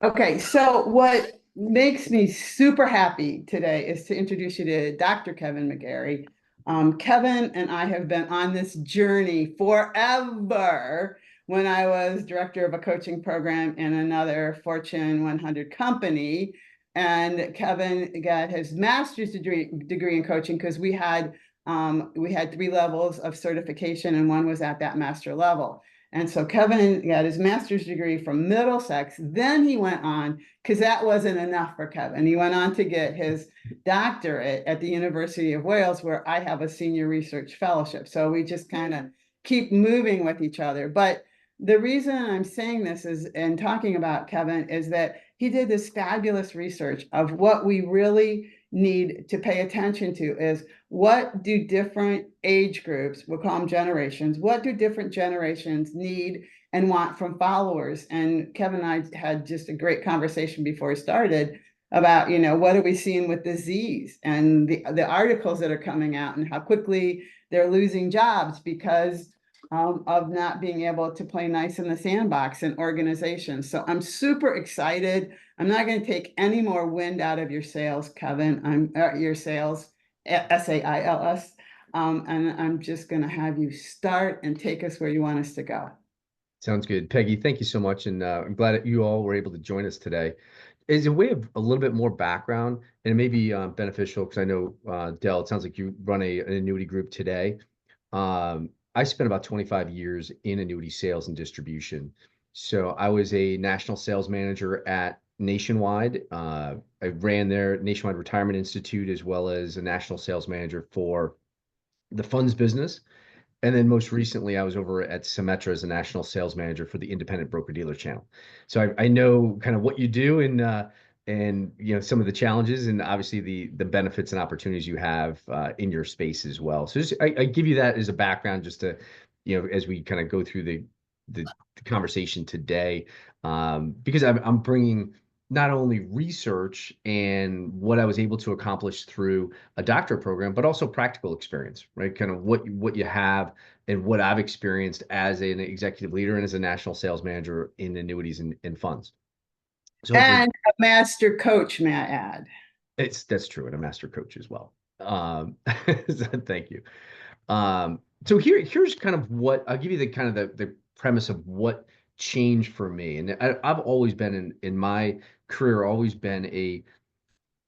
Okay, so what makes me super happy today is to introduce you to Dr. Kevin McGarry. Kevin and I have been on this journey forever. When I was director of a coaching program in another Fortune 100 company, and Kevin got his master's degree in coaching because we had three levels of certification, and one was at that master level. And so Kevin got his master's degree from Middlesex. Then he went on, because that wasn't enough for Kevin. He went on to get his doctorate at the University of Wales, where I have a senior research fellowship. So we just kind of keep moving with each other. But the reason I'm saying this is and talking about Kevin is that he did this fabulous research of what we really need to pay attention to is what do different age groups, we'll call them generations, what do different generations need and want from followers? And Kevin and I had just a great conversation before we started about, what are we seeing with the Z's and the articles that are coming out and how quickly they're losing jobs because of not being able to play nice in the sandbox in organizations. So I'm super excited. I'm not going to take any more wind out of your sails, Kevin. Your sales, SAILS. And I'm just going to have you start and take us where you want us to go. Sounds good. Peggy, thank you so much. And I'm glad that you all were able to join us today. As a way of a little bit more background, and it may be beneficial because I know, Dell, it sounds like you run an annuity group today. I spent about 25 years in annuity sales and distribution. So I was a national sales manager at Nationwide. I ran their Nationwide Retirement Institute as well as a national sales manager for the funds business. And then most recently, I was over at Symetra as a national sales manager for the independent broker-dealer channel. So I know kind of what you do and some of the challenges and obviously the benefits and opportunities you have in your space as well. So I give you that as a background just to, as we kind of go through the conversation today, because I'm bringing not only research and what I was able to accomplish through a doctorate program, but also practical experience, right? Kind of what you have and what I've experienced as an executive leader and as a national sales manager in annuities and funds. So hopefully And a master coach, may I add. that's true, and a master coach as well. So thank you. So here's kind of what I'll give you the kind of the premise of what changed for me. And I've always been in my career, always been a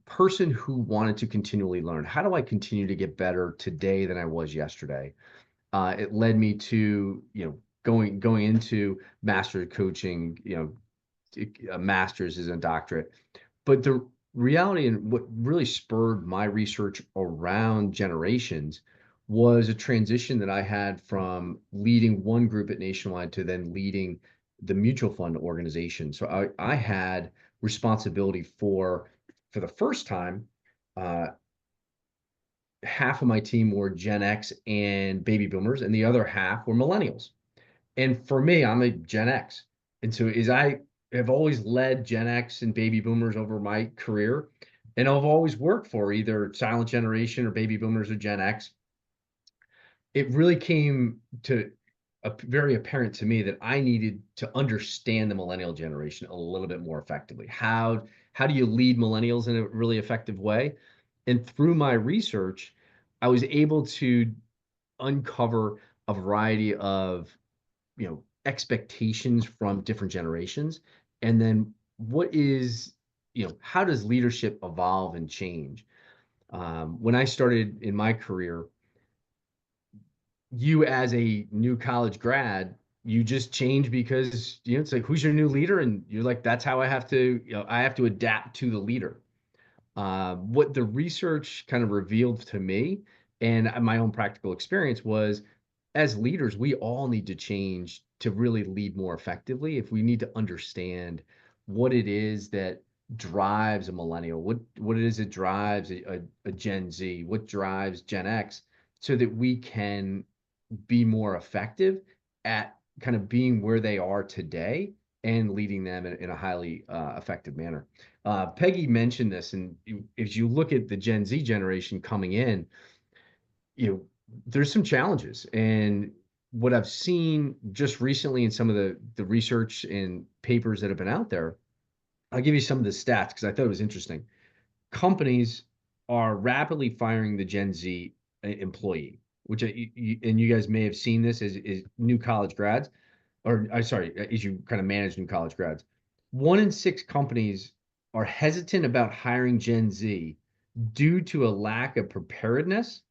person who wanted to continually learn. How do I continue to get better today than I was yesterday? It led me to, going into master coaching, a master's is a doctorate. But the reality and what really spurred my research around generations was a transition that I had from leading one group at Nationwide to then leading the mutual fund organization. So I had responsibility for the first time, uh, half of my team were Gen X and baby boomers, and the other half were millennials. And for me, I'm a Gen X. And so as I have always led Gen X and baby boomers over my career, and I've always worked for either silent generation or baby boomers or Gen X, it really came to very apparent to me that I needed to understand the millennial generation a little bit more effectively. How do you lead millennials in a really effective way? And through my research, I was able to uncover a variety of, expectations from different generations. And then how does leadership evolve and change? When I started in my career, you as a new college grad, you just change because, it's like, who's your new leader? And you're like, that's how I have to adapt to the leader. What the research kind of revealed to me and my own practical experience was, as leaders, we all need to change to really lead more effectively. If we need to understand what it is that drives a millennial, what it is that drives a Gen Z, what drives Gen X, so that we can be more effective at kind of being where they are today and leading them in a highly effective manner. Peggy mentioned this, and if you look at the Gen Z generation coming in, you know, there's some challenges. And what I've seen just recently in some of the research and papers that have been out there I'll give you some of the stats because I thought it was interesting. Companies are rapidly firing the Gen Z employee, which and you guys may have seen this is new college grads, or sorry, as you kind of manage new college grads. 1 in 6 companies are hesitant about hiring Gen Z due to a lack of preparedness,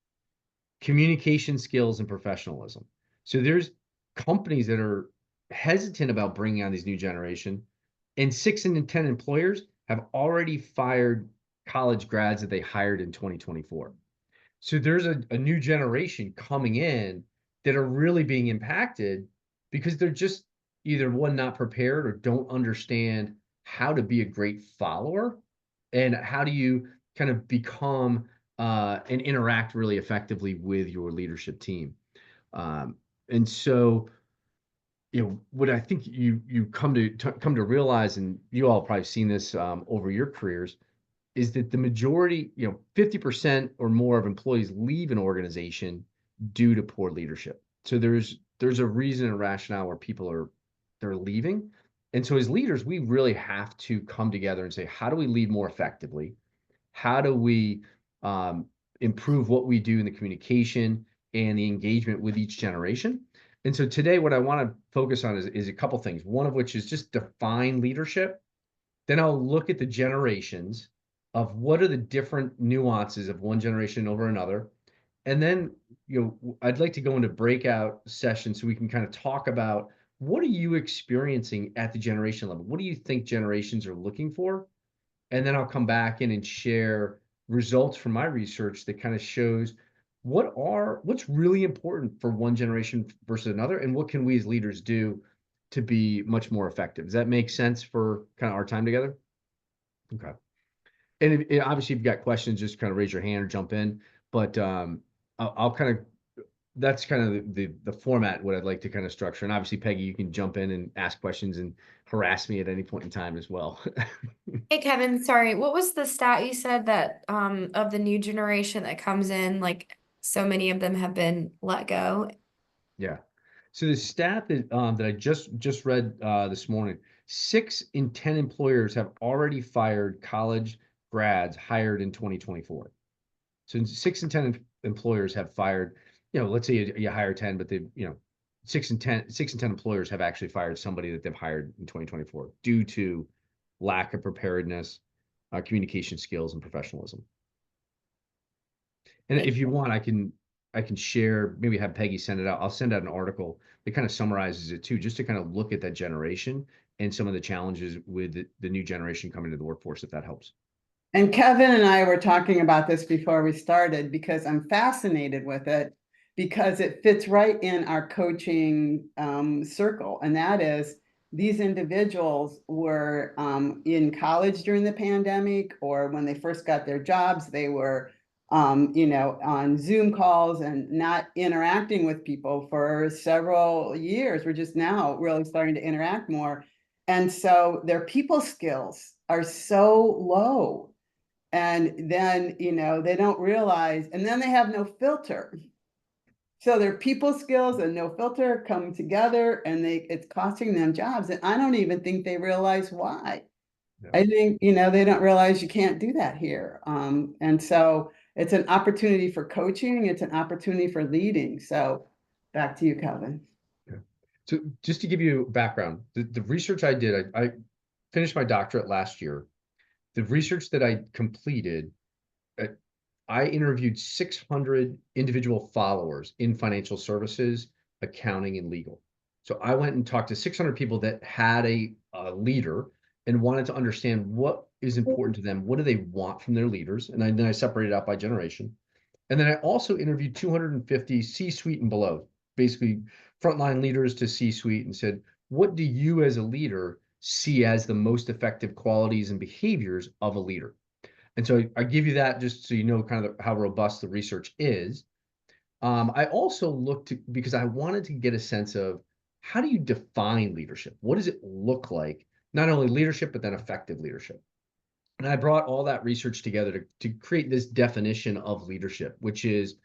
communication skills, and professionalism. So there's companies that are hesitant about bringing on these new generation, and 6 in 10 employers have already fired college grads that they hired in 2024. So there's a new generation coming in that are really being impacted because they're just either one, not prepared, or don't understand how to be a great follower and how do you kind of become and interact really effectively with your leadership team. Um, and so, what I think you come to realize, and you all probably seen this over your careers, is that the majority, 50% or more of employees leave an organization due to poor leadership. So there's a reason and rationale where they're leaving. And so as leaders, we really have to come together and say, how do we lead more effectively? How do we um, improve what we do in the communication and the engagement with each generation? And so today, what I want to focus on is a couple things. One of which is just define leadership. Then I'll look at the generations of what are the different nuances of one generation over another. And then, I'd like to go into breakout sessions so we can kind of talk about what are you experiencing at the generation level? What do you think generations are looking for? And then I'll come back in and share results from my research that kind of shows what's really important for one generation versus another, and what can we as leaders do to be much more effective. Does that make sense for kind of our time together? Okay. And obviously, if you've got questions, just kind of raise your hand or jump in. But I'll kind of that's kind of the format what I'd like to kind of structure. And obviously, Peggy, you can jump in and ask questions and harass me at any point in time as well. Hey Kevin, sorry, what was the stat you said that of the new generation that comes in, like so many of them have been let go? Yeah. So the stat that I just read this morning, 6 in 10 employers have already fired college grads hired in 2024. So 6 in 10 employers have fired, let's say you hire 10, but they, 6 in 10 employers have actually fired somebody that they've hired in 2024 due to lack of preparedness, communication skills, and professionalism. And if you want, I can share, maybe have Peggy send it out. I'll send out an article that kind of summarizes it too, just to kind of look at that generation and some of the challenges with the new generation coming to the workforce, if that helps. And Kevin and I were talking about this before we started because I'm fascinated with it because it fits right in our coaching circle. And that is these individuals were in college during the pandemic, or when they first got their jobs, they were on Zoom calls and not interacting with people for several years. We're just now really starting to interact more. And so their people skills are so low. And then, they don't realize, and then they have no filter. So their people skills and no filter come together and it's costing them jobs. And I don't even think they realize why. Yeah. I think, they don't realize you can't do that here. And so it's an opportunity for coaching. It's an opportunity for leading. So back to you, Kevin. Okay. So just to give you background, the research I did, I finished my doctorate last year. The research that I completed, I interviewed 600 individual followers in financial services, accounting, and legal. So I went and talked to 600 people that had a leader and wanted to understand what is important to them. What do they want from their leaders? And then I separated out by generation. And then I also interviewed 250 C-suite and below, basically frontline leaders to C-suite, and said, what do you as a leader see as the most effective qualities and behaviors of a leader? And so I give you that just so you know kind of how robust the research is. I also looked because I wanted to get a sense of how do you define leadership? What does it look like? Not only leadership, but then effective leadership. And I brought all that research together to create this definition of leadership, which is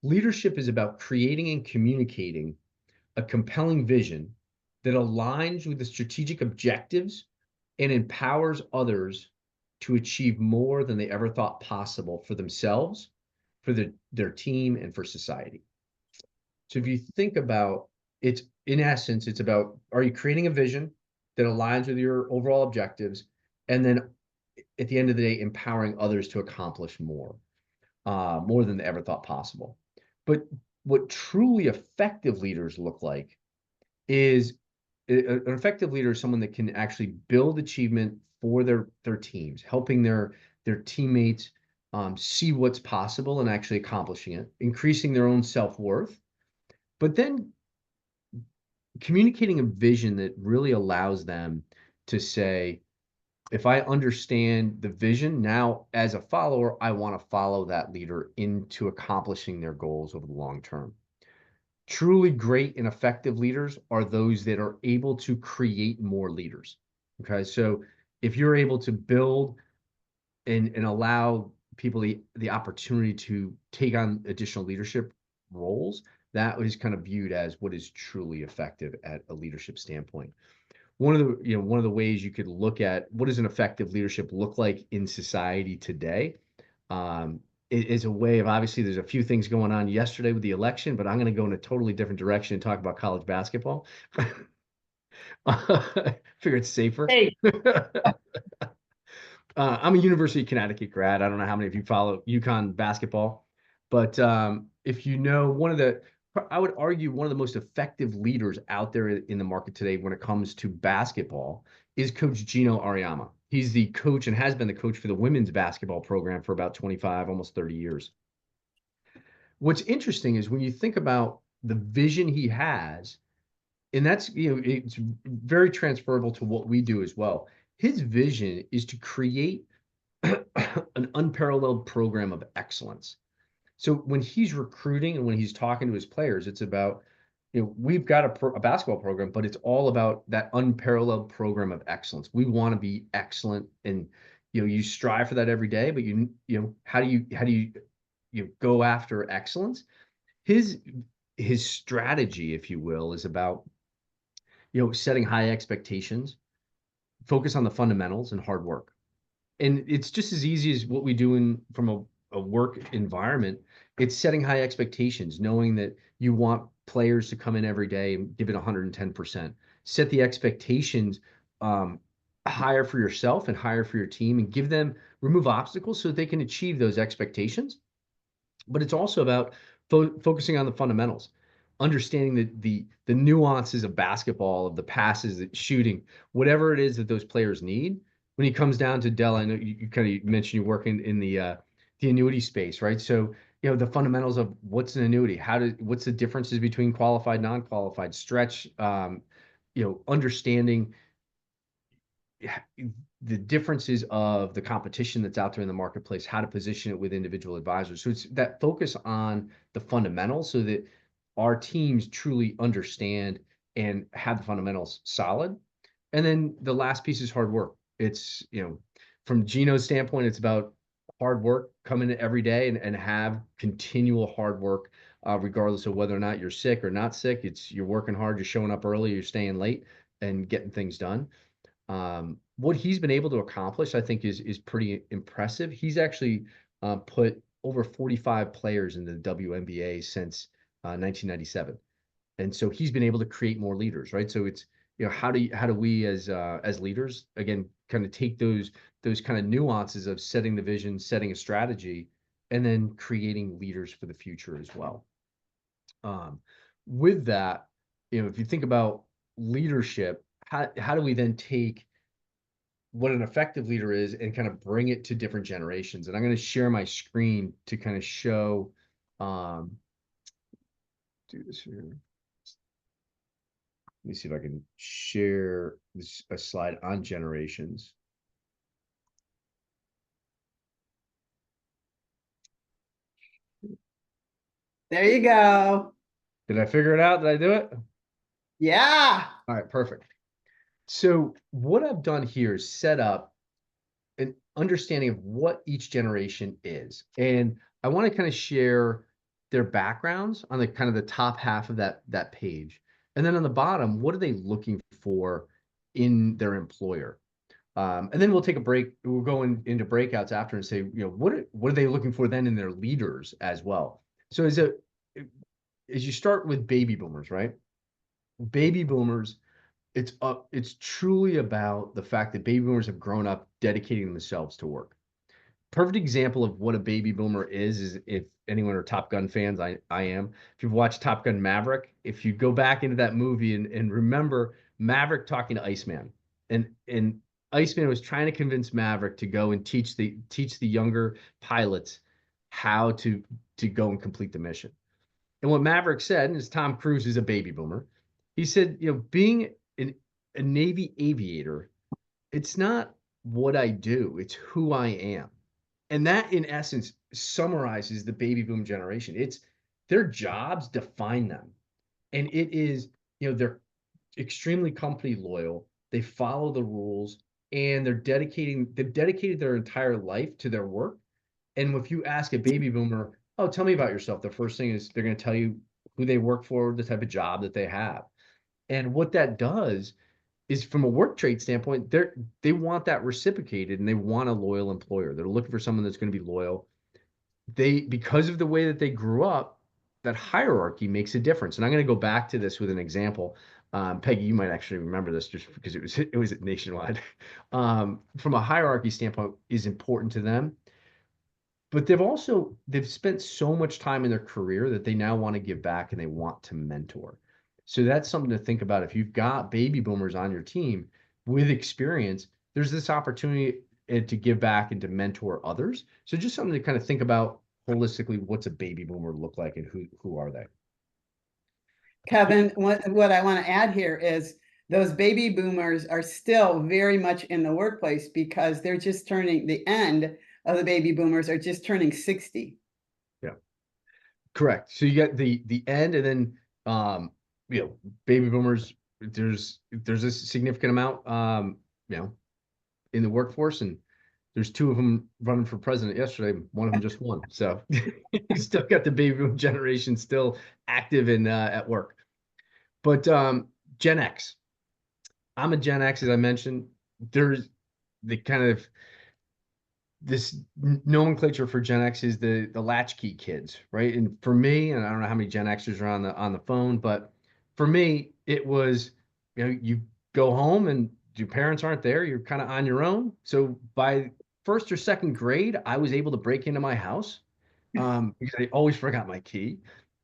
leadership is about creating and communicating a compelling vision that aligns with the strategic objectives and empowers others to achieve more than they ever thought possible for themselves, for their team, and for society. So if you think about it, in essence, it's about, are you creating a vision that aligns with your overall objectives? And then at the end of the day, empowering others to accomplish more than they ever thought possible. But what truly effective leaders look like is an effective leader is someone that can actually build achievement for their teams, helping their teammates see what's possible and actually accomplishing it, increasing their own self-worth, but then communicating a vision that really allows them to say, if I understand the vision, now as a follower, I want to follow that leader into accomplishing their goals over the long term. Truly great and effective leaders are those that are able to create more leaders. Okay, so if you're able to build and allow people the opportunity to take on additional leadership roles, that is kind of viewed as what is truly effective at a leadership standpoint. One of the ways you could look at what does an effective leadership look like in society today, is a way of, obviously there's a few things going on yesterday with the election, but I'm going to go in a totally different direction and talk about college basketball. Figure it's safer. Hey, I'm a University of Connecticut grad. I don't know how many of you follow UConn basketball, but if you know, I would argue one of the most effective leaders out there in the market today when it comes to basketball is Coach Gino Auriemma. He's the coach and has been the coach for the women's basketball program for about 25, almost 30 years. What's interesting is when you think about the vision he has, and that's, it's very transferable to what we do as well. His vision is to create an unparalleled program of excellence. So when he's recruiting and when he's talking to his players, it's about, we've got a basketball program, but it's all about that unparalleled program of excellence. We want to be excellent, and you strive for that every day. But how do you go after excellence? His strategy, if you will, is about setting high expectations, focus on the fundamentals, and hard work. And it's just as easy as what we do from a work environment. It's setting high expectations, knowing that you want players to come in every day and give it 110%. Set the expectations higher for yourself and higher for your team, and remove obstacles so that they can achieve those expectations. But it's also about focusing on the fundamentals, understanding the nuances of basketball, of the passes, the shooting, whatever it is that those players need. When he comes down to Dell, I know you kind of mentioned you work in the annuity space, right? So the fundamentals of what's an annuity, what's the differences between qualified, non-qualified, stretch, understanding the differences of the competition that's out there in the marketplace, how to position it with individual advisors. So it's that focus on the fundamentals so that our teams truly understand and have the fundamentals solid. And then the last piece is hard work. It's, from Gino's standpoint, it's about hard work, come in every day and have continual hard work, regardless of whether or not you're sick or not sick. You're working hard, you're showing up early, you're staying late and getting things done. What he's been able to accomplish, I think, is pretty impressive. He's actually put over 45 players in the WNBA since 1997, and so he's been able to create more leaders, right? So it's how do we as leaders, again, kind of take those kind of nuances of setting the vision, setting a strategy, and then creating leaders for the future as well. With that, if you think about leadership, how do we then take what an effective leader is and kind of bring it to different generations? And I'm going to share my screen to kind of show, do this here. Let me see if I can share a slide on generations. there you go. Did I figure it out? Did I do it? Yeah. All right, perfect. So what I've done here is set up an understanding of what each generation is. And I want to kind of share their backgrounds on the kind of the top half of that page. And then on the bottom, what are they looking for in their employer? And then we'll take a break. We'll go into breakouts after and say, what are they looking for then in their leaders as well? So as you start with baby boomers, right? Baby boomers, it's truly about the fact that baby boomers have grown up dedicating themselves to work. Perfect example of what a baby boomer is if anyone are Top Gun fans, I am. If you've watched Top Gun Maverick, if you go back into that movie and remember Maverick talking to Iceman, and Iceman was trying to convince Maverick to go and teach the younger pilots how to go and complete the mission. And what Maverick said, and as Tom Cruise is a baby boomer, he said, being a Navy aviator, it's not what I do, it's who I am. And that, in essence, summarizes the baby boom generation. It's their jobs define them. And it is, they're extremely company loyal. They follow the rules and they've dedicated their entire life to their work. And if you ask a baby boomer, oh, tell me about yourself, the first thing is they're going to tell you who they work for, the type of job that they have. And what that does is, from a work trade standpoint, they want that reciprocated and they want a loyal employer. They're looking for someone that's going to be loyal. Because of the way that they grew up, that hierarchy makes a difference. And I'm going to go back to this with an example. Peggy, you might actually remember this just because it was nationwide. From a hierarchy standpoint, is important to them. But they've spent so much time in their career that they now want to give back and they want to mentor. So that's something to think about. If you've got baby boomers on your team with experience, there's this opportunity to give back and to mentor others. So just something to kind of think about holistically, what's a baby boomer look like and who are they? Kevin, what I want to add here is those baby boomers are still very much in the workplace because they're just turning, the end of the baby boomers are just turning 60. Yeah, correct. So you get the end, and then baby boomers, there's a significant amount in the workforce, and there's two of them running for president yesterday. One of them just won. So you still got the baby boom generation still active and at work. But Gen X, I'm a Gen X, as I mentioned. There's the kind of this nomenclature for Gen X is the latchkey kids, right? And for me, and I don't know how many Gen Xers are on the phone, but for me, it was, you go home and your parents aren't there, you're kind of on your own. So by first or second grade, I was able to break into my house because I always forgot my key.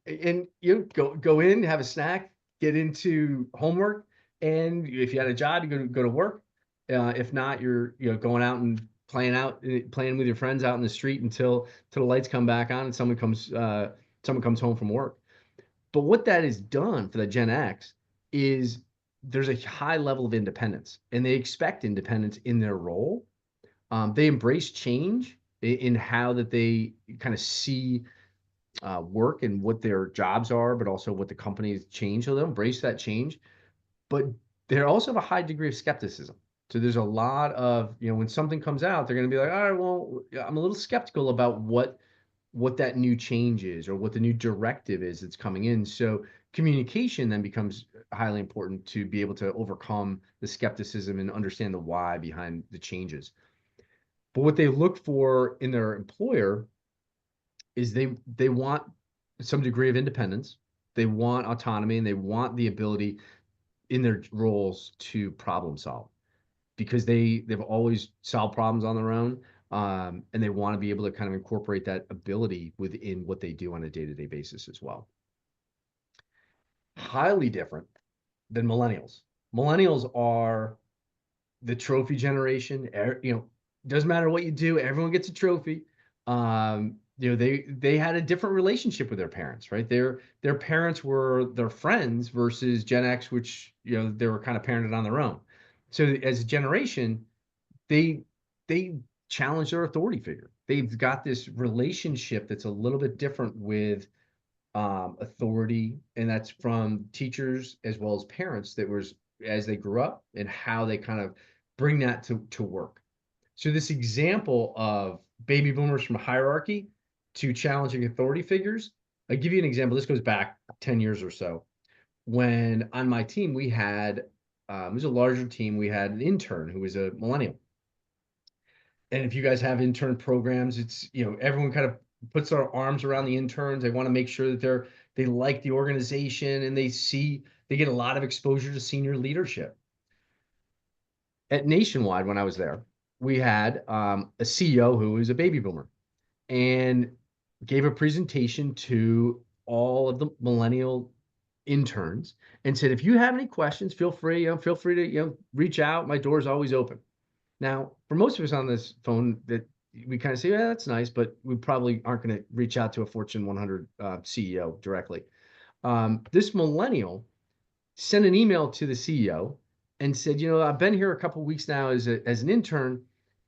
And you go in, have a snack, get into homework, and if you had a job, you go to work. If not, you're going out and playing with your friends out in the street until the lights come back on and someone comes home from work. But what that has done for the Gen X is there's a high level of independence, and they expect independence in their role. They embrace change in how that they kind of see work and what their jobs are, but also what the companies change. So they'll embrace that change, but they also have a high degree of skepticism. So there's a lot of, when something comes out, they're going to be like, all right, well, I'm a little skeptical about what that new change is or what the new directive is that's coming in. So communication then becomes highly important to be able to overcome the skepticism and understand the why behind the changes. But what they look for in their employer is they want some degree of independence. They want autonomy and they want the ability in their roles to problem solve, because they've always solved problems on their own, and they want to be able to kind of incorporate that ability within what they do on a day-to-day basis as well. Highly different than millennials. Millennials are the trophy generation. Doesn't matter what you do, everyone gets a trophy. They had a different relationship with their parents, right? Their parents were their friends versus Gen X, which they were kind of parented on their own. So as a generation, they challenge their authority figure. They've got this relationship that's a little bit different with authority, and that's from teachers as well as parents that was as they grew up and how they kind of bring that to work. So this example of baby boomers from hierarchy to challenging authority figures, I'll give you an example. This goes back 10 years or so, when on my team we had it was a larger team. We had an intern who was a millennial. And if you guys have intern programs, it's, everyone kind of puts their arms around the interns. They want to make sure that they like the organization and they get a lot of exposure to senior leadership. At Nationwide, when I was there, we had a CEO who was a baby boomer and gave a presentation to all of the millennial interns and said, if you have any questions, feel free to, reach out. My door is always open. Now, for most of us on this phone, that we kind of say, yeah, that's nice, but we probably aren't going to reach out to a Fortune 100 CEO directly. This millennial sent an email to the CEO and said, I've been here a couple of weeks now as an intern,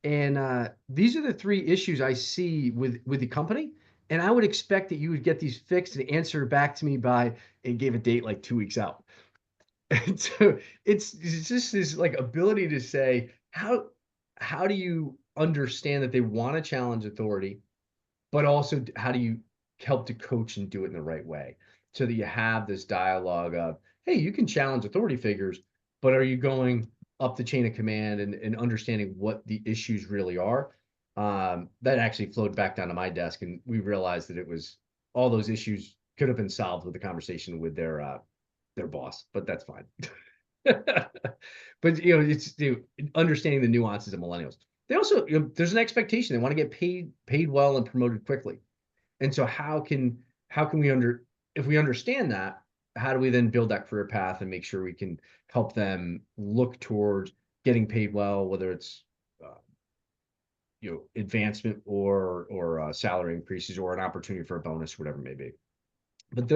and these are the 3 issues I see with the company, and I would expect that you would get these fixed and answer back to me by, and gave a date like 2 weeks out. And so it's just this like ability to say, how do you understand that they want to challenge authority, but also how do you help to coach and do it in the right way so that you have this dialogue of, hey, you can challenge authority figures, but are you going up the chain of command and understanding what the issues really are? That actually flowed back down to my desk, and we realized that it was all those issues could have been solved with a conversation with their boss, but that's fine. But it's understanding the nuances of millennials. They also, there's an expectation. They want to get paid well and promoted quickly. And so how can we if we understand that, how do we then build that career path and make sure we can help them look towards getting paid well, whether it's advancement or salary increases or an opportunity for a bonus, whatever it may be. But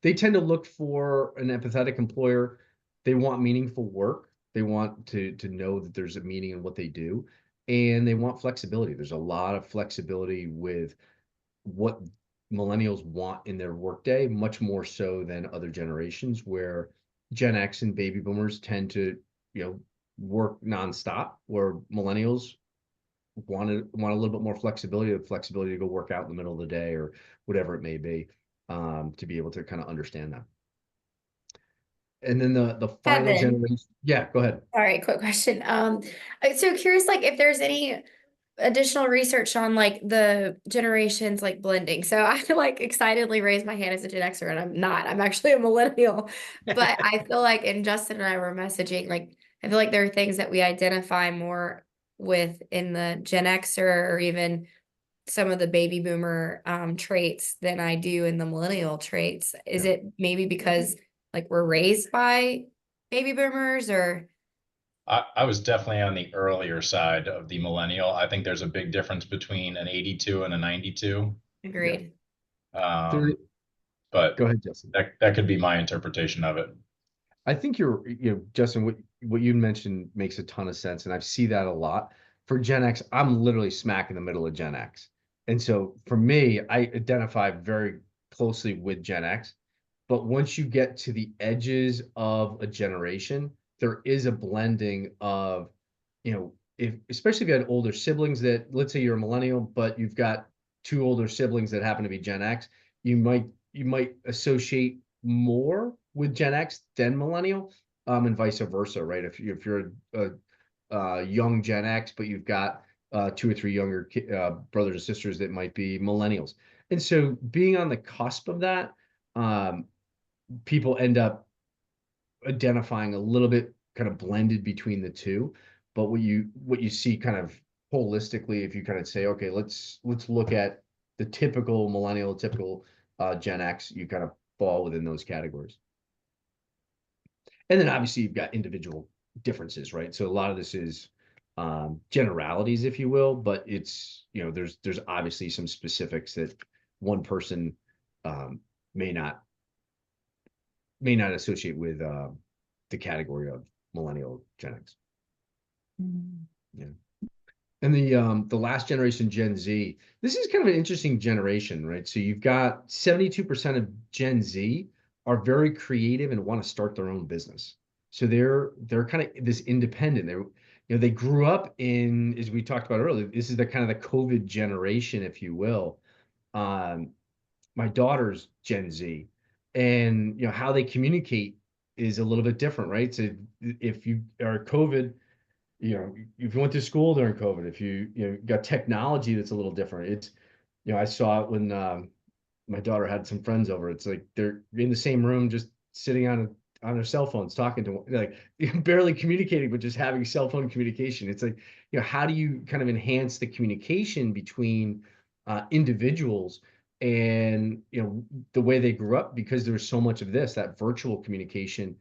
they tend to look for an empathetic employer. They want meaningful work. They want to know that there's a meaning in what they do, and they want flexibility. There's a lot of flexibility with what millennials want in their workday, much more so than other generations, where Gen X and baby boomers tend to, work nonstop, where millennials want a little bit more flexibility, the flexibility to go work out in the middle of the day or whatever it may be, to be able to kind of understand that. And then the final Kevin. generation. Yeah, go ahead. All right, quick question. So curious, like if there's any additional research on like the generations like blending. So I like excitedly raised my hand as a Gen Xer, and I'm not. I'm actually a millennial. But I feel like, and Justin and I were messaging, like I feel like there are things that we identify more with in the Gen Xer or even some of the baby boomer traits than I do in the millennial traits. Is it maybe because like we're raised by baby boomers, or I was definitely on the earlier side of the millennial. I think there's a big difference between an 82 and a 92. agreed? But Go ahead, Justin. that could be my interpretation of it. I think Justin, what you mentioned makes a ton of sense, and I see that a lot. For Gen X, I'm literally smack in the middle of Gen X. And so for me, I identify very closely with Gen X. But once you get to the edges of a generation, there is a blending of, especially if you had older siblings that, let's say you're a millennial, but you've got 2 older siblings that happen to be Gen X, you might associate more with Gen X than millennial, and vice versa, right? If you're a young Gen X, but you've got 2 or 3 younger brothers and sisters that might be millennials. And so being on the cusp of that, people end up identifying a little bit kind of blended between the two. But what you see kind of holistically, if you kind of say, okay, let's look at the typical millennial, typical Gen X, you kind of fall within those categories. And then obviously you've got individual differences, right? So a lot of this is generalities, if you will, but it's, there's obviously some specifics that one person may not associate with the category of millennial Gen X. Yeah. And the last generation, Gen Z, this is kind of an interesting generation, right? So you've got 72% of Gen Z are very creative and want to start their own business. So they're kind of this independent. They grew up in, as we talked about earlier, this is the kind of the COVID generation, if you will. My daughter's Gen Z, and how they communicate is a little bit different, right? So if you are COVID, if you went to school during COVID, if you got technology that's a little different. It's, I saw it when my daughter had some friends over. It's like they're in the same room, just sitting on their cell phones, talking to, like, barely communicating, but just having cell phone communication. It's like, how do you kind of enhance the communication between individuals and the way they grew up, because there's so much of that virtual communication,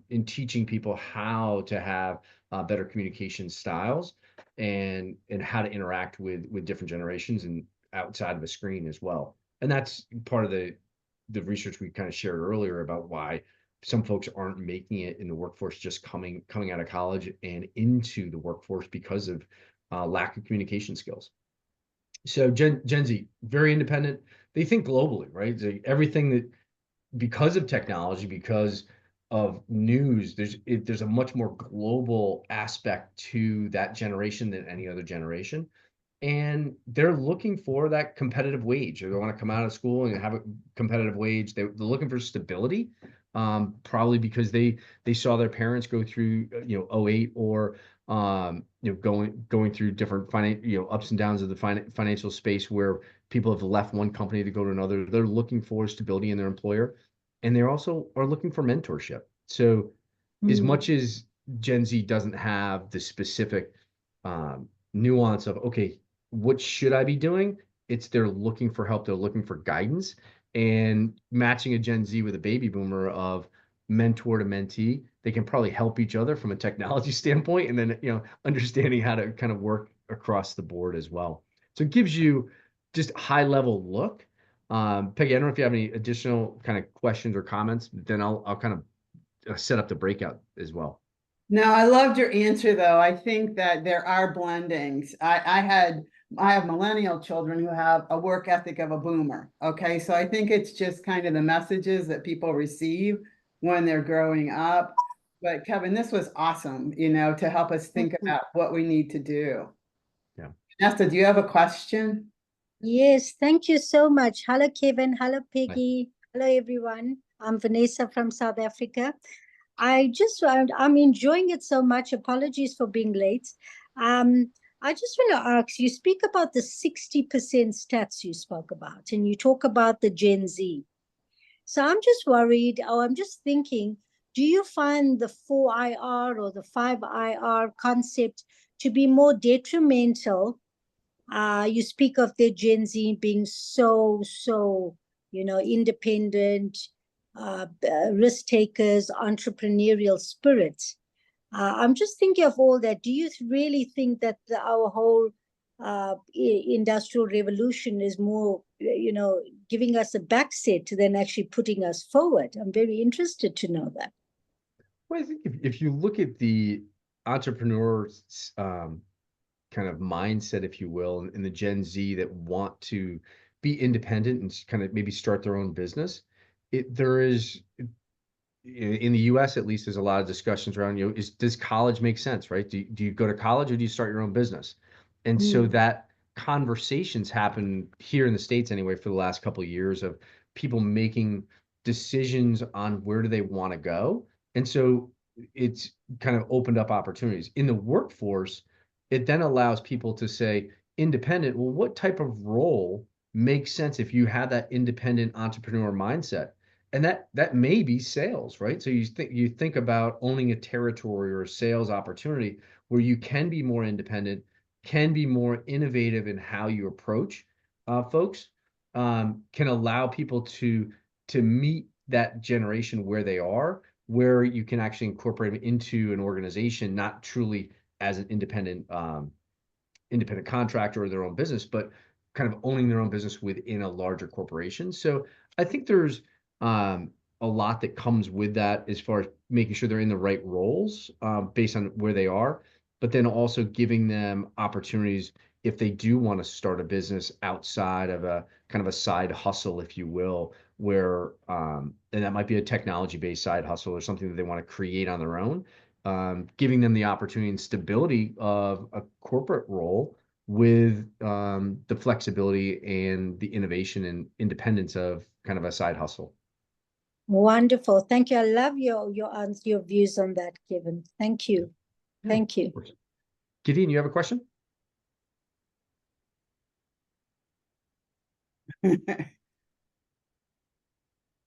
in teaching people how to have better communication styles, and how to interact with different generations and outside of a screen as well. And that's part of the research we kind of shared earlier about why some folks aren't making it in the workforce, just coming out of college and into the workforce, because of lack of communication skills. So Gen Z, very independent. They think globally, right? Everything that, because of technology, because of news, there's a much more global aspect to that generation than any other generation. And they're looking for that competitive wage, or they want to come out of school and have a competitive wage. They're looking for stability, probably because they saw their parents go through '08, or going through different ups and downs of the financial space, where people have left one company to go to another. They're looking for stability in their employer, and they also are looking for mentorship. So as much as Gen Z doesn't have the specific nuance of, okay, what should I be doing? They're looking for help. They're looking for guidance, and matching a Gen Z with a baby boomer of mentor to mentee. They can probably help each other from a technology standpoint, and then, understanding how to kind of work across the board as well. So it gives you just a high level look. Peggy, I don't know if you have any additional kind of questions or comments, then I'll kind of set up the breakout as well. No, I loved your answer though. I think that there are blendings. I have millennial children who have a work ethic of a boomer. Okay. So I think it's just kind of the messages that people receive when they're growing up. But Kevin, this was awesome, to help us think about what we need to do. Yeah. Nesta, do you have a question? Yes, thank you so much. Hello, Kevin. Hello, Peggy. Hello, everyone. I'm Vanessa from South Africa. I'm enjoying it so much. Apologies for being late. I just want to ask, you speak about the 60% stats you spoke about, and you talk about the Gen Z. So I'm just worried, or I'm just thinking, do you find the 4IR or the 5IR concept to be more detrimental? You speak of the Gen Z being so, independent, risk takers, entrepreneurial spirits. I'm just thinking of all that. Do you really think that our whole industrial revolution is more, giving us a backset than actually putting us forward? I'm very interested to know that. Well, I think if you look at the entrepreneurs kind of mindset, if you will, and the Gen Z that want to be independent and kind of maybe start their own business, there is, in the US at least, there's a lot of discussions around, does college make sense, right? Do you go to college, or do you start your own business? And so that conversations happen here in the States anyway for the last couple of years, of people making decisions on where do they want to go. And so it's kind of opened up opportunities in the workforce. It then allows people to say, independent, well, what type of role makes sense if you have that independent entrepreneur mindset? And that may be sales, right? So you think about owning a territory or a sales opportunity where you can be more independent, can be more innovative in how you approach folks, can allow people to meet that generation where they are, where you can actually incorporate them into an organization, not truly as an independent contractor or their own business, but kind of owning their own business within a larger corporation. So I think there's a lot that comes with that, as far as making sure they're in the right roles based on where they are, but then also giving them opportunities if they do want to start a business outside of a kind of a side hustle, if you will, where and that might be a technology-based side hustle or something that they want to create on their own, giving them the opportunity and stability of a corporate role with the flexibility and the innovation and independence of kind of a side hustle. Wonderful. Thank you. I love your views on that, Kevin. Thank you. Yeah, Thank you. of course. Gideon, you have a question?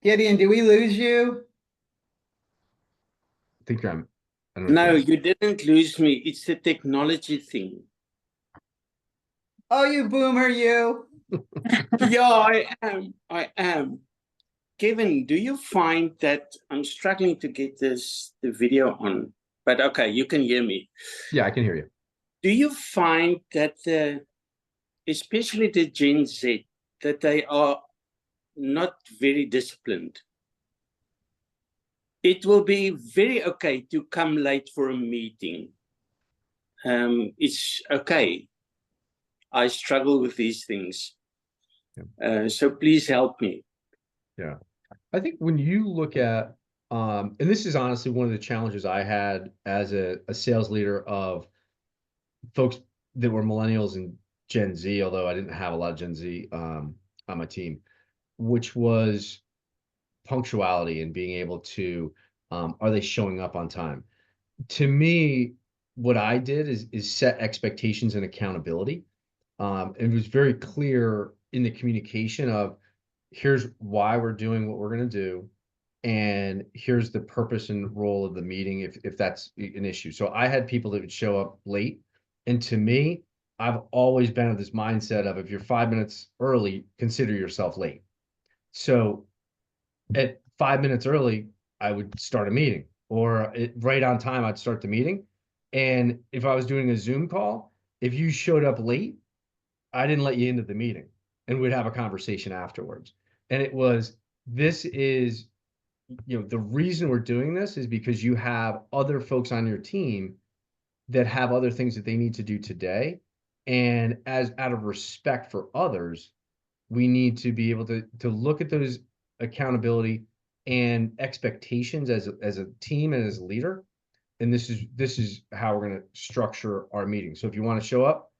Gideon, do we lose you? I think I don't know. No, you didn't lose me. It's the technology thing. Oh, you boomer, you. Yeah, I am. Kevin, do you find that I'm struggling to get the video on? But okay, you can hear me. Yeah, I can hear you. Do you find that especially the Gen Z, that they are not very disciplined? It will be very okay to come late for a meeting. It's okay. I struggle with these things. So please help me. Yeah. I think when you look at, and this is honestly one of the challenges I had as a sales leader of folks that were millennials and Gen Z, although I didn't have a lot of Gen Z on my team, which was punctuality and being able to, are they showing up on time? To me, what I did is set expectations and accountability. It was very clear in the communication of here's why we're doing what we're going to do, and here's the purpose and role of the meeting if that's an issue. So I had people that would show up late, and to me, I've always been of this mindset of if you're 5 minutes early, consider yourself late. So at 5 minutes early, I would start a meeting, or right on time, I'd start the meeting. And if I was doing a Zoom call, if you showed up late, I didn't let you into the meeting, and we'd have a conversation afterwards. And it was, this is, the reason we're doing this is because you have other folks on your team that have other things that they need to do today. And as out of respect for others, we need to be able to look at those accountability and expectations as a team and as a leader. And this is how we're going to structure our meeting. So if you want to show up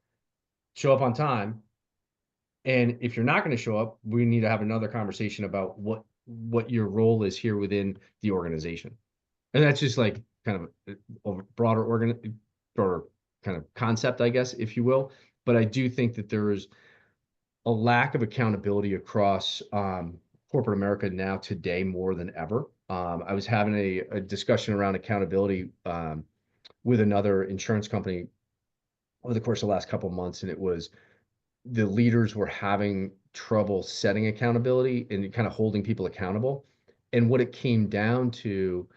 on time. And if you're not going to show up, we need to have another conversation about what your role is here within the organization. And that's just like kind of a broader kind of concept, I guess, if you will. But I do think that there is a lack of accountability across corporate America now today more than ever. I was having a discussion around accountability with another insurance company over the course of the last couple of months, and it was the leaders were having trouble setting accountability and kind of holding people accountable. And what it came down to,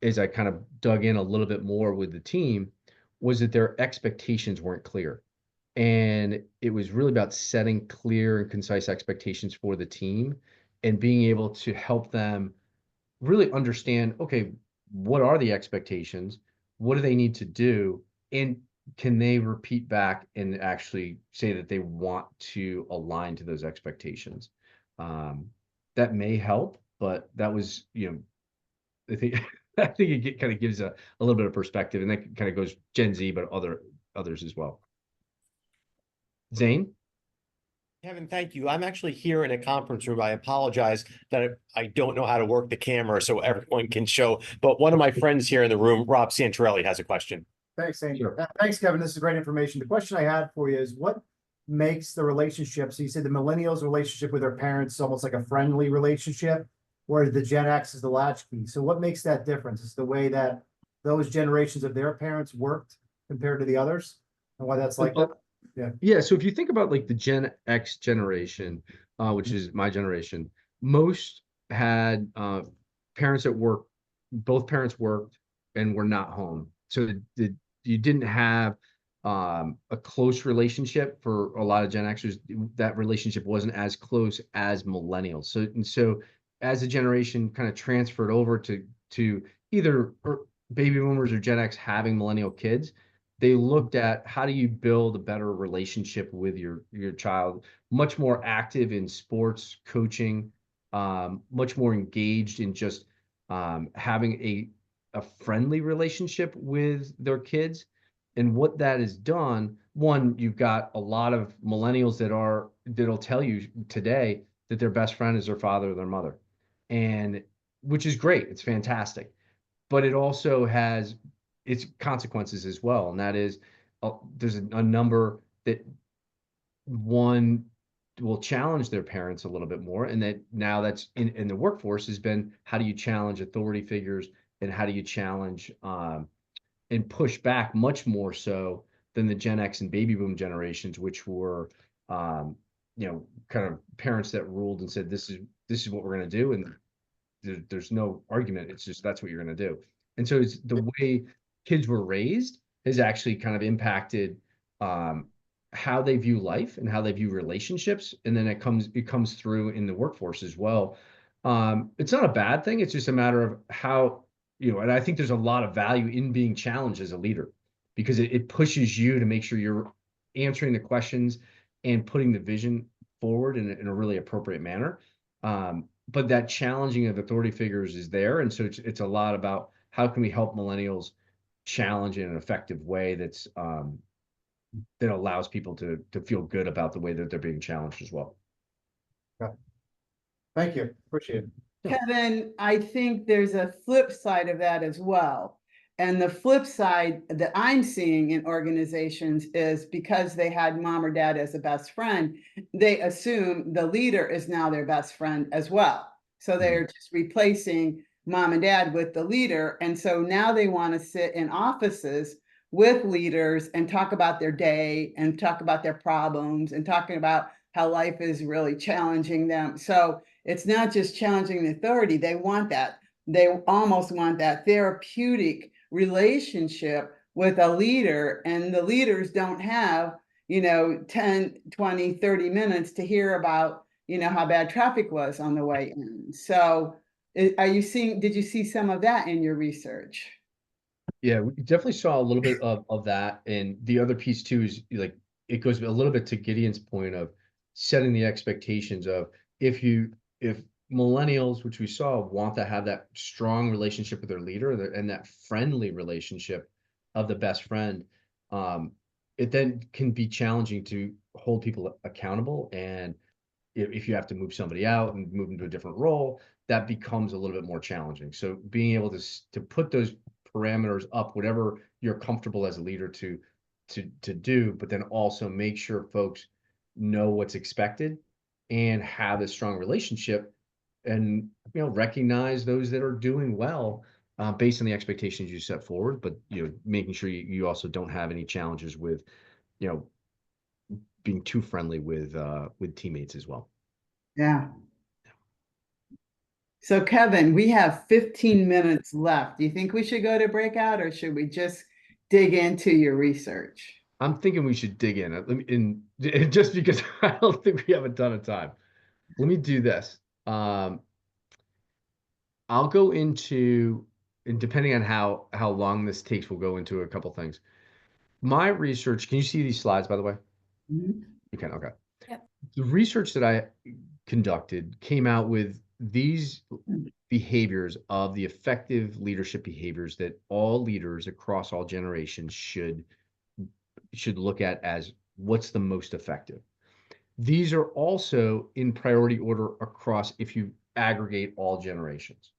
as I kind of dug in a little bit more with the team, was that their expectations weren't clear. And it was really about setting clear and concise expectations for the team and being able to help them really understand, okay, what are the expectations? What do they need to do? And can they repeat back and actually say that they want to align to those expectations? That may help, but that was, I think I think it kind of gives a little bit of perspective, and that kind of goes Gen Z, but others as well. Zane? Kevin, thank you. I'm actually here in a conference room. I apologize that I don't know how to work the camera so everyone can show, but one of my friends here in the room, Rob Santorelli, has a question. Thanks, Zane. Sure. Thanks, Kevin. This is great information. The question I had for you is what makes the relationship, so you said the millennials relationship with their parents is almost like a friendly relationship, where the Gen X is the latchkey. So what makes that difference? Is the way that those generations of their parents worked compared to the others, and why that's like that? Yeah. So if you think about like the Gen X generation, which is my generation, most had parents at work, both parents worked and were not home. So you didn't have a close relationship for a lot of Gen Xers. That relationship wasn't as close as millennials. So as a generation kind of transferred over to either baby boomers or Gen X having millennial kids, they looked at how do you build a better relationship with your child, much more active in sports, coaching, much more engaged in just having a friendly relationship with their kids. And what that has done, one, you've got a lot of millennials that'll tell you today that their best friend is their father or their mother. And which is great. It's fantastic, but it also has its consequences as well. And that is, there's a number that one will challenge their parents a little bit more. And that now that's in the workforce has been, how do you challenge authority figures, and how do you challenge and push back much more so than the Gen X and baby boom generations, which were, kind of parents that ruled and said, this is what we're going to do. And there's no argument. It's just, that's what you're going to do. And so it's the way kids were raised has actually kind of impacted how they view life and how they view relationships. And then it comes through in the workforce as well. It's not a bad thing. It's just a matter of how, and I think there's a lot of value in being challenged as a leader, because it pushes you to make sure you're answering the questions and putting the vision forward in a really appropriate manner. But that challenging of authority figures is there. And so it's a lot about how can we help millennials challenge in an effective way that's that allows people to feel good about the way that they're being challenged as well. Thank you. Appreciate it. Kevin, I think there's a flip side of that as well. And the flip side that I'm seeing in organizations is, because they had mom or dad as a best friend, they assume the leader is now their best friend as well. So they're just replacing mom and dad with the leader. And so now they want to sit in offices with leaders and talk about their day and talk about their problems and talking about how life is really challenging them. So it's not just challenging the authority. They want that. They almost want that therapeutic relationship with a leader, and the leaders don't have 10, 20, 30 minutes to hear about how bad traffic was on the way in. So did you see some of that in your research? Yeah, we definitely saw a little bit of that. And the other piece too is, like, it goes a little bit to Gideon's point of setting the expectations of, if millennials, which we saw, want to have that strong relationship with their leader and that friendly relationship of the best friend, it then can be challenging to hold people accountable. And if you have to move somebody out and move them to a different role, that becomes a little bit more challenging. So being able to put those parameters up, whatever you're comfortable as a leader to do, but then also make sure folks know what's expected and have a strong relationship, and recognize those that are doing well based on the expectations you set forward, but making sure you also don't have any challenges with being too friendly with teammates as well. Yeah. So Kevin, we have 15 minutes left. Do you think we should go to breakout, or should we just dig into your research? I'm thinking we should dig in. Just because I don't think we have a ton of time. Let me do this. I'll go into, and depending on how long this takes, we'll go into a couple things. My research, can you see these slides, by the way? Mhm. You can, okay. Yep. The research that I conducted came out with these behaviors of the effective leadership behaviors that all leaders across all generations should look at as what's the most effective. These are also in priority order across, if you aggregate all generations.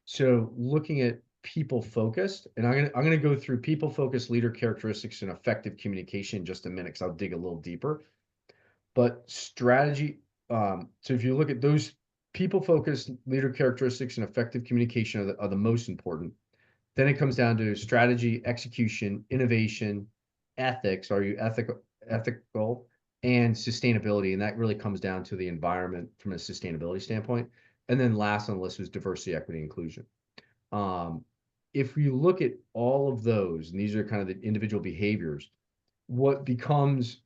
So looking at people focused, and I'm gonna go through people focused leader characteristics and effective communication in just a minute, because I'll dig a little deeper. But strategy, so if you look at those people focused leader characteristics and effective communication are the most important. Then it comes down to strategy, execution, innovation, ethics. Are you ethical, and sustainability? And that really comes down to the environment from a sustainability standpoint. And then last on the list was diversity, equity, inclusion. If you look at all of those, and these are kind of the individual behaviors, what becomes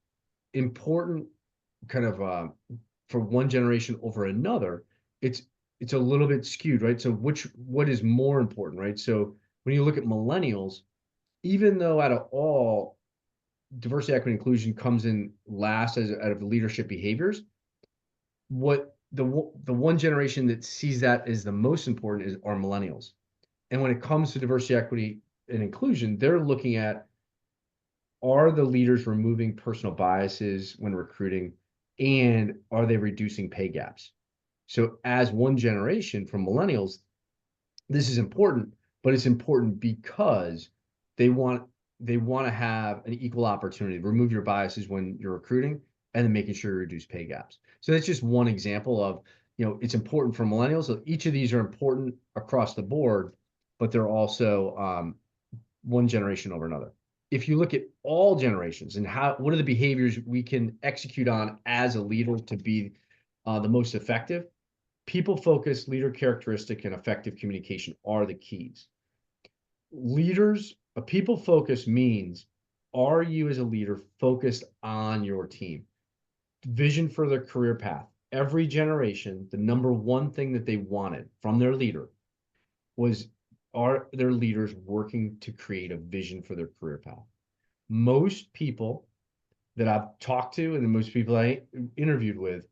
important kind of for one generation over another, it's a little bit skewed, right? So what is more important, right? So when you look at millennials, even though out of all, diversity, equity, inclusion comes in last out of the leadership behaviors, what the one generation that sees that as the most important are millennials. And when it comes to diversity, equity, and inclusion, they're looking at, are the leaders removing personal biases when recruiting, and are they reducing pay gaps? So as one generation from millennials, This is important, but it's important because they want to have an equal opportunity. Remove your biases when you're recruiting, and then making sure you reduce pay gaps. So that's just one example of, it's important for millennials. So each of these are important across the board, but they're also one generation over another. If you look at all generations and what are the behaviors we can execute on as a leader to be the most effective, people focus, leader characteristic, and effective communication are the keys. Leaders, a people focus means, are you as a leader focused on your team? Vision for their career path. Every generation, the number one thing that they wanted from their leader was, are their leaders working to create a vision for their career path? Most people that I've talked to and the most people I interviewed with,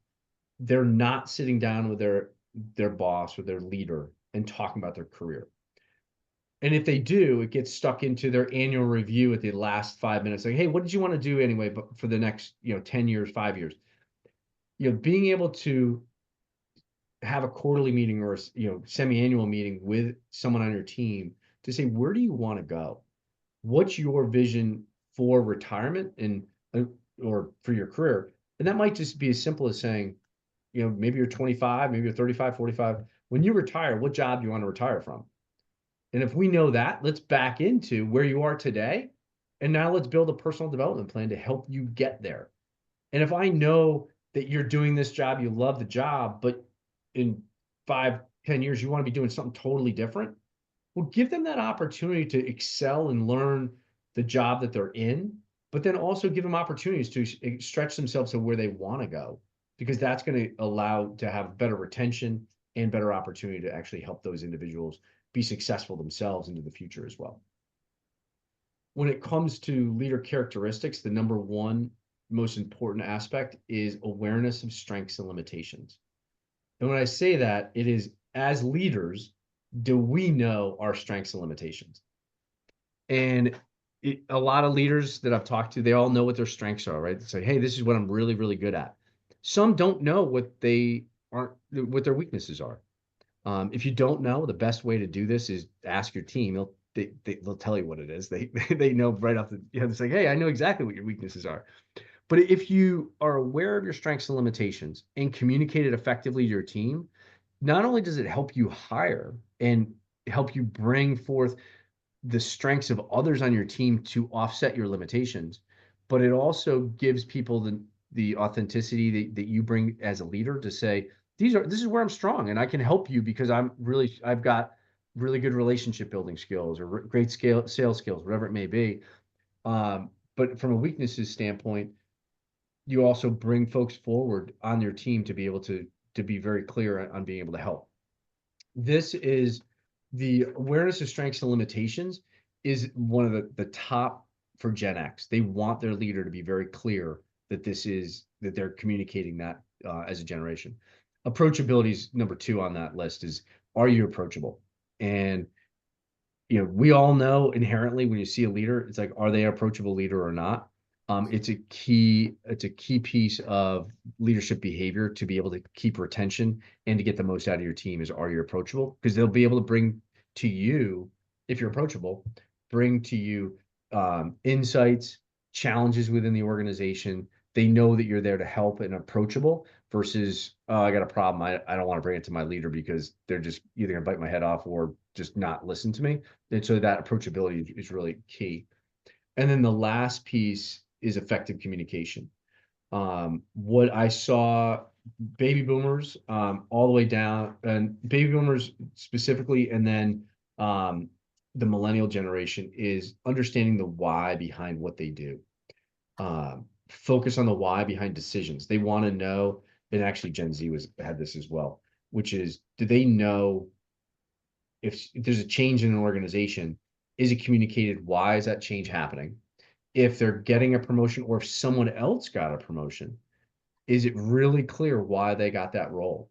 they're not sitting down with their boss or their leader and talking about their career. And if they do, it gets stuck into their annual review at the last 5 minutes. Like, hey, what did you want to do anyway, but for the next, 10 years, 5 years? Being able to have a quarterly meeting or semi-annual meeting with someone on your team to say, where do you want to go? What's your vision for retirement and or for your career? And that might just be as simple as saying, maybe you're 25, maybe you're 35, 45. When you retire, what job do you want to retire from? And if we know that, let's back into where you are today. And now let's build a personal development plan to help you get there. And if I know that you're doing this job, you love the job, but in 5, 10 years, you want to be doing something totally different, well, give them that opportunity to excel and learn the job that they're in, but then also give them opportunities to stretch themselves to where they want to go, because that's going to allow to have better retention and better opportunity to actually help those individuals be successful themselves into the future as well. When it comes to leader characteristics, the number one most important aspect is awareness of strengths and limitations. And when I say that, it is, as leaders, do we know our strengths and limitations? And a lot of leaders that I've talked to, they all know what their strengths are, right? They say, hey, this is what I'm really, really good at. Some don't know what their weaknesses are. If you don't know, the best way to do this is ask your team. They'll tell you what it is. They know right off the, it's like, hey, I know exactly what your weaknesses are. But if you are aware of your strengths and limitations and communicate it effectively to your team, not only does it help you hire and help you bring forth the strengths of others on your team to offset your limitations, but it also gives people the authenticity that you bring as a leader to say, this is where I'm strong and I can help you because I've got really good relationship building skills or great sales skills, whatever it may be. But from a weaknesses standpoint, you also bring folks forward on your team to be able to be very clear on being able to help. This is the awareness of strengths and limitations is one of the top for Gen X. They want their leader to be very clear that that they're communicating that as a generation. Approachability is number 2 on that list. Is, are you approachable? And we all know inherently when you see a leader, it's like, are they an approachable leader or not? It's a key piece of leadership behavior to be able to keep retention and to get the most out of your team is, are you approachable? Because they'll be able to bring to you, if you're approachable, bring to you insights, challenges within the organization. They know that you're there to help and approachable versus, oh, I got a problem. I don't want to bring it to my leader because they're just either going to bite my head off or just not listen to me. And so that approachability is really key. And then the last piece is effective communication. What I saw, baby boomers all the way down, and baby boomers specifically, and then the millennial generation, is understanding the why behind what they do. Focus on the why behind decisions. They want to know, and actually Gen Z had this as well, which is, do they know if there's a change in an organization, is it communicated? Why is that change happening? If they're getting a promotion or if someone else got a promotion, is it really clear why they got that role?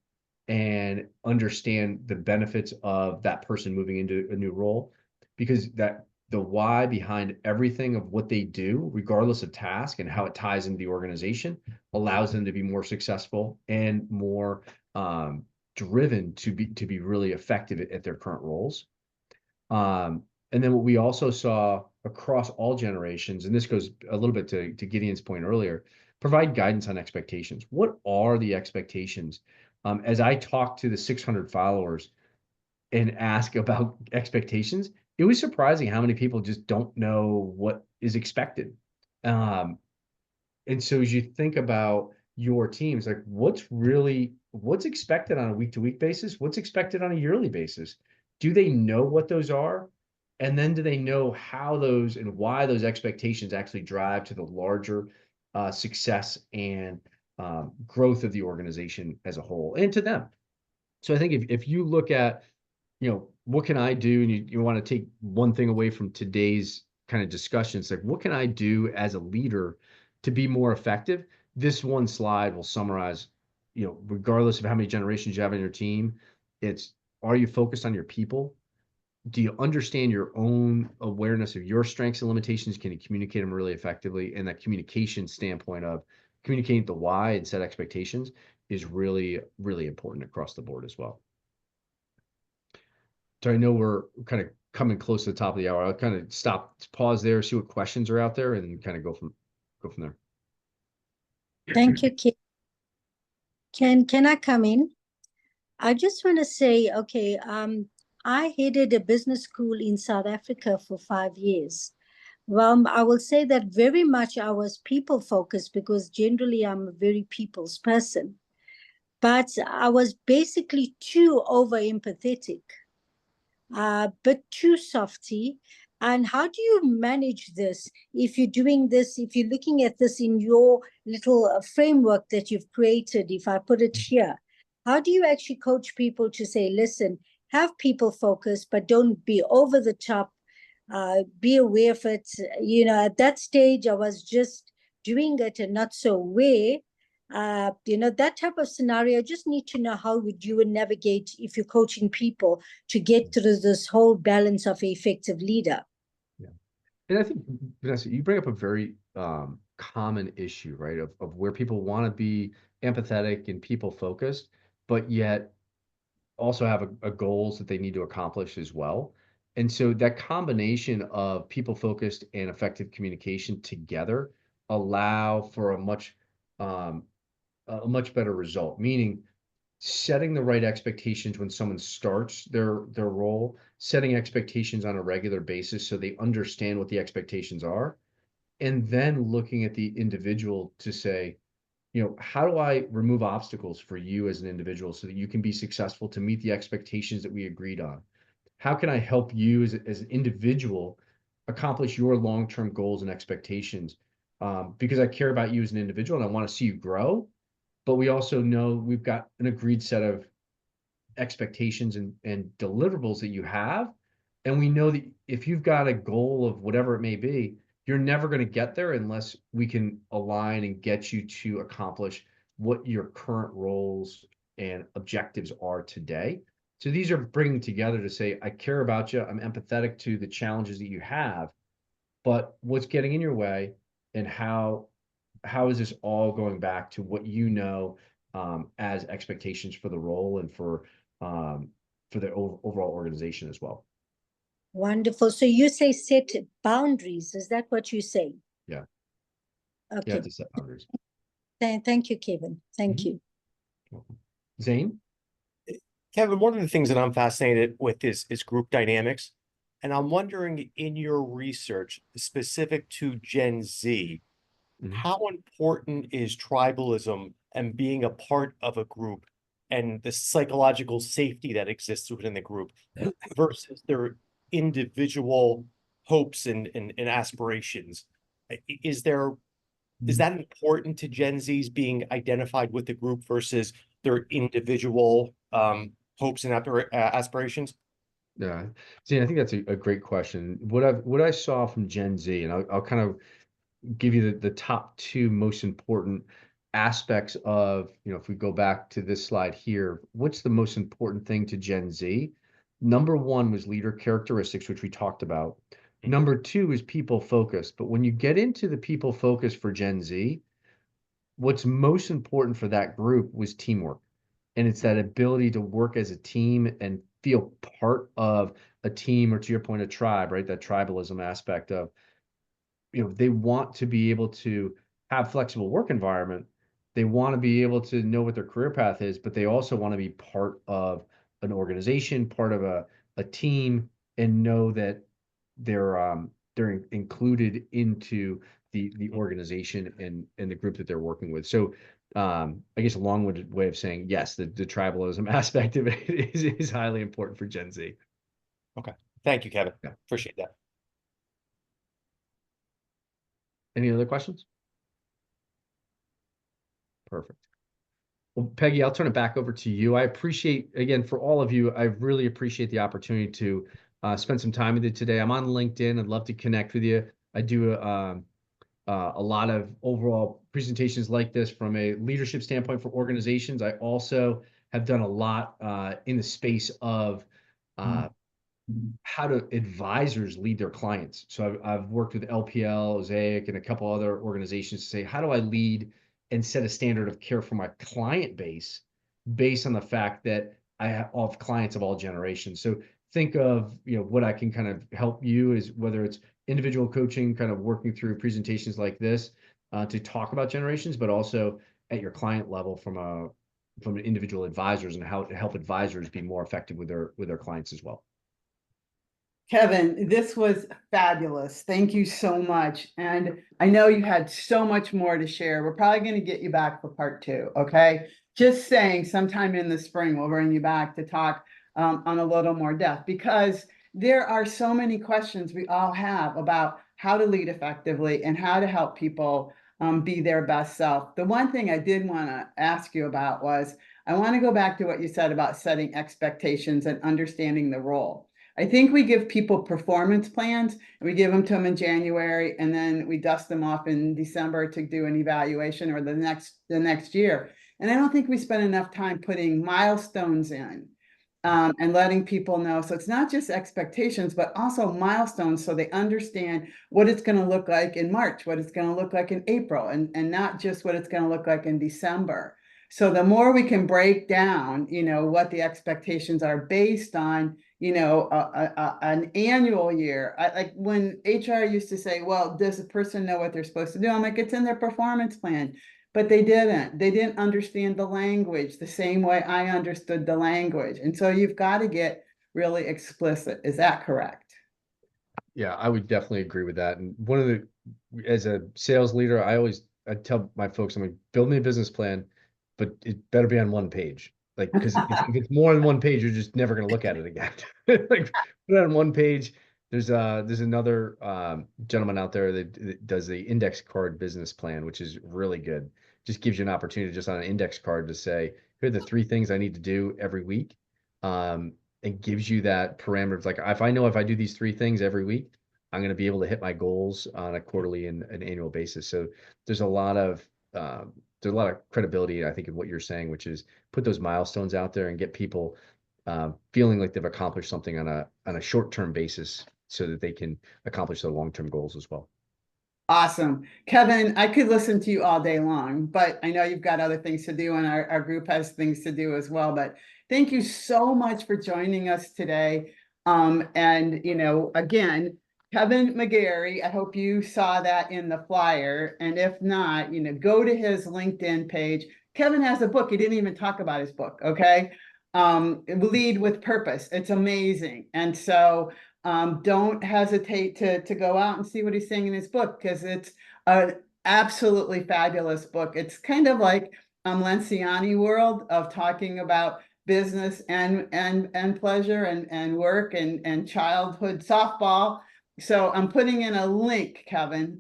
And understand the benefits of that person moving into a new role, because the why behind everything of what they do, regardless of task and how it ties into the organization, allows them to be more successful and more driven to be really effective at their current roles. And then what we also saw across all generations, and this goes a little bit to Gideon's point earlier, provide guidance on expectations. What are the expectations? As I talk to the 600 followers and ask about expectations, it was surprising how many people just don't know what is expected. And so as you think about your teams, like what's expected on a week-to-week basis? What's expected on a yearly basis? Do they know what those are? And then do they know how those and why those expectations actually drive to the larger success and growth of the organization as a whole and to them? So I think if you look at, what can I do? And you want to take one thing away from today's kind of discussion, it's like, what can I do as a leader to be more effective? This one slide will summarize, regardless of how many generations you have on your team, are you focused on your people? Do you understand your own awareness of your strengths and limitations? Can you communicate them really effectively? And that communication standpoint of communicating the why and set expectations is really, really important across the board as well. So I know we're kind of coming close to the top of the hour. I'll kind of pause there, see what questions are out there, and kind of go from there. Thank you, Kate. Can I come in? I just want to say, okay, I headed a business school in South Africa for 5 years. Well, I will say that very much I was people focused because generally I'm a very people's person. But I was basically too over empathetic, but too softy. And how do you manage this if you're doing this, if you're looking at this in your little framework that you've created, if I put it here, how do you actually coach people to say, listen, have people focus, but don't be over the top, be aware of it. At that stage, I was just doing it and not so aware. That type of scenario, I just need to know how would you navigate if you're coaching people to get through this whole balance of an effective leader. Yeah. And I think, Vanessa, you bring up a very common issue, right? Of where people want to be empathetic and people focused, but yet also have a goals that they need to accomplish as well. And so that combination of people focused and effective communication together allow for a much better result, meaning setting the right expectations when someone starts their role, setting expectations on a regular basis so they understand what the expectations are, and then looking at the individual to say, how do I remove obstacles for you as an individual so that you can be successful to meet the expectations that we agreed on? How can I help you as an individual accomplish your long-term goals and expectations? Because I care about you as an individual and I want to see you grow, but we also know we've got an agreed set of expectations and deliverables that you have. And we know that if you've got a goal of whatever it may be, you're never going to get there unless we can align and get you to accomplish what your current roles and objectives are today. So these are bringing together to say, I care about you. I'm empathetic to the challenges that you have, but what's getting in your way and how is this all going back to what as expectations for the role and for the overall organization as well. Wonderful. So you say set boundaries. Is that what you say? Yeah. Okay. You have to set boundaries. Thank you, Kevin. Thank you. Zane? Kevin, one of the things that I'm fascinated with is group dynamics. And I'm wondering, in your research specific to Gen Z, how important is tribalism and being a part of a group and the psychological safety that exists within the group versus their individual hopes and aspirations? Is that important to Gen Zs being identified with the group versus their individual hopes and aspirations? Yeah, see, I think that's a great question. What I saw from Gen Z, and I'll kind of give you the top two most important aspects of, if we go back to this slide here, what's the most important thing to Gen Z? Number one was leader characteristics, which we talked about. Number two is people focused. But when you get into the people focused for Gen Z, what's most important for that group was teamwork. And it's that ability to work as a team and feel part of a team, or to your point, a tribe, right? That tribalism aspect of, they want to be able to have flexible work environment. They want to be able to know what their career path is, but they also want to be part of an organization, part of a team, and know that they're included into the organization and the group that they're working with. So I guess a long-winded way of saying, yes, the tribalism aspect of it is highly important for Gen Z. Okay. Thank you, Kevin. Yeah. Appreciate that. Any other questions? Perfect. Well, Peggy, I'll turn it back over to you. I appreciate, again, for all of you, I really appreciate the opportunity to spend some time with you today. I'm on LinkedIn. I'd love to connect with you. I do a lot of overall presentations like this from a leadership standpoint for organizations. I also have done a lot in the space of how do advisors lead their clients. So I've worked with LPL, Zaic, and a couple other organizations to say, how do I lead and set a standard of care for my client base based on the fact that I have clients of all generations. So think of, what I can kind of help you is whether it's individual coaching, kind of working through presentations like this to talk about generations, but also at your client level from individual advisors and how to help advisors be more effective with their clients as well. Kevin, this was fabulous. Thank you so much. And I know you had so much more to share. We're probably going to get you back for part 2. Okay. Just saying, sometime in the spring, we'll bring you back to talk on a little more depth, because there are so many questions we all have about how to lead effectively and how to help people be their best self. The one thing I did want to ask you about was, I want to go back to what you said about setting expectations and understanding the role. I think we give people performance plans, and we give them to them in January, and then we dust them off in December to do an evaluation, or the next year. And I don't think we spend enough time putting milestones in and letting people know. So it's not just expectations, but also milestones, so they understand what it's going to look like in March, what it's going to look like in April, and not just what it's going to look like in December. So the more we can break down, what the expectations are based on, an annual year. Like when HR used to say, well, does a person know what they're supposed to do? I'm like, it's in their performance plan. But they didn't understand the language the same way I understood the language. And so you've got to get really explicit. Is that correct? Yeah, I would definitely agree with that. And as a sales leader, I tell my folks, I'm like, build me a business plan, but it better be on one page. Like, because if it's more than one page, you're just never going to look at it again. Like, put it on one page. There's another gentleman out there that does the index card business plan, which is really good. Just gives you an opportunity just on an index card to say, here are the 3 things I need to do every week. It gives you that parameters. Like, if I do these 3 things every week, I'm going to be able to hit my goals on a quarterly and an annual basis. So there's a lot of credibility, I think, in what you're saying, which is put those milestones out there and get people feeling like they've accomplished something on a short-term basis, so that they can accomplish their long-term goals as well. Awesome. Kevin, I could listen to you all day long, but I know you've got other things to do, and our group has things to do as well. But thank you so much for joining us today. And, again, Kevin McGarry, I hope you saw that in the flyer. And if not, go to his LinkedIn page. Kevin has a book. He didn't even talk about his book. Okay. Lead with Purpose. It's amazing. And so don't hesitate to go out and see what he's saying in his book, because it's an absolutely fabulous book. It's kind of like Lenciani world of talking about business and pleasure and work and childhood softball. So I'm putting in a link, Kevin,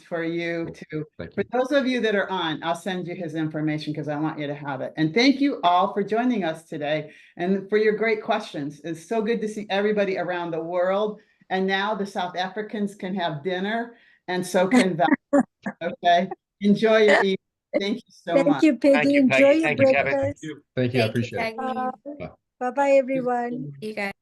for you to, for those of you that are on, I'll send you his information because I want you to have it. And thank you all for joining us today and for your great questions. It's so good to see everybody around the world. And now the South Africans can have dinner, and so can Val. Okay. Enjoy your evening. Thank you so much. Thank you, Peggy. Thank you, Enjoy Peggy. your Thank you, Kevin. breakfast. Thank you. I appreciate it. Bye-bye, everyone. You guys.